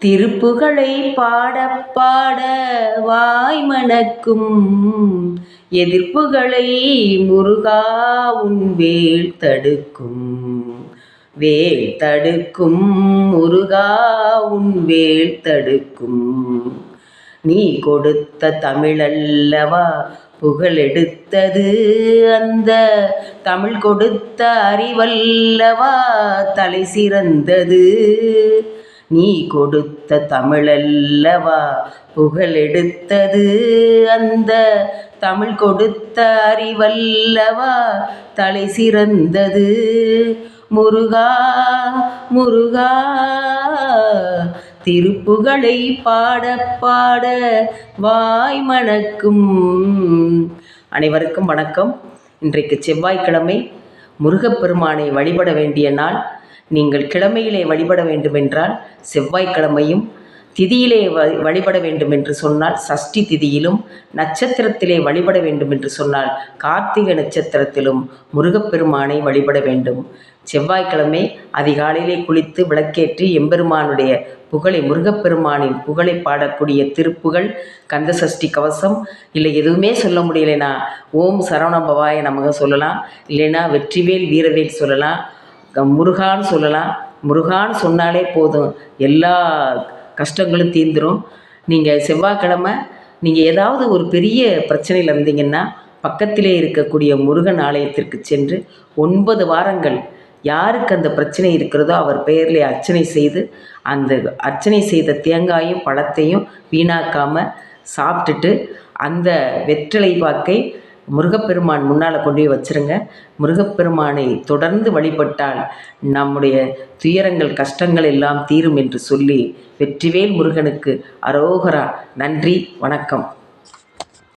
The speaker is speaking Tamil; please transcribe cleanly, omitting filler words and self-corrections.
திருப்புகழை பாட பாட வாய் மணக்கும் எதிர்ப்புகளை முருகா உன் வேல் தடுக்கும். வேல் தடுக்கும் முருகா உன் வேல் தடுக்கும். நீ கொடுத்த தமிழல்லவா புகழெடுத்தது, அந்த தமிழ் கொடுத்த அறிவல்லவா தலை சிறந்தது. நீ கொடுத்த தமிழல்லவா புகழெடுத்தது, அந்த தமிழ் கொடுத்த அறிவல்லவா தலை சிறந்தது. முருகா முருகா திருப்புகழை பாட பாட வாய் மணக்கும். அனைவருக்கும் வணக்கம். இன்றைக்கு செவ்வாய்க்கிழமை, முருகப்பெருமானை வழிபட வேண்டிய நாள். நீங்கள் கிழமையிலே வழிபட வேண்டுமென்றால் செவ்வாய்க்கிழமையும், திதியிலே வழிபட வேண்டும் என்று சொன்னால் சஷ்டி திதியிலும், நட்சத்திரத்திலே வழிபட வேண்டும் என்று சொன்னால் கார்த்திகை நட்சத்திரத்திலும் முருகப்பெருமானை வழிபட வேண்டும். செவ்வாய்க்கிழமை அதிகாலையிலே குளித்து விளக்கேற்றி எம்பெருமானுடைய புகழை, முருகப்பெருமானின் புகழை பாடக்கூடிய திருப்புகழ், கந்த சஷ்டி கவசம், இல்லை எதுவுமே சொல்ல முடியலைனா ஓம் சரவணபவாய நமக சொல்லலாம், இல்லைன்னா வெற்றிவேல் வீரவேல் சொல்லலாம், முருகான்னு சொல்லலாம். முருகான்னு சொன்னாலே போதும், எல்லா கஷ்டங்களும் தீர்ந்துடும். நீங்கள் செவ்வாய்க்கிழமை நீங்கள் ஏதாவது ஒரு பெரிய பிரச்சனையில் இருந்தீங்கன்னா பக்கத்திலே இருக்கக்கூடிய முருகன் ஆலயத்திற்கு சென்று 9 வாரங்கள் யாருக்கு அந்த பிரச்சனை இருக்கிறதோ அவர் பெயரில் அர்ச்சனை செய்து, அந்த அர்ச்சனை செய்த தேங்காயும் பழத்தையும் வீணாக்காமல் சாப்பிட்டுட்டு அந்த வெற்றிலை பாக்கை முருகப்பெருமான் முன்னால் கொண்டு போய் வச்சுருங்க. முருகப்பெருமானை தொடர்ந்து வழிபட்டால் நம்முடைய துயரங்கள் கஷ்டங்கள் எல்லாம் தீரும் என்று சொல்லி வெற்றிவேல் முருகனுக்கு அரோகரா. நன்றி, வணக்கம்.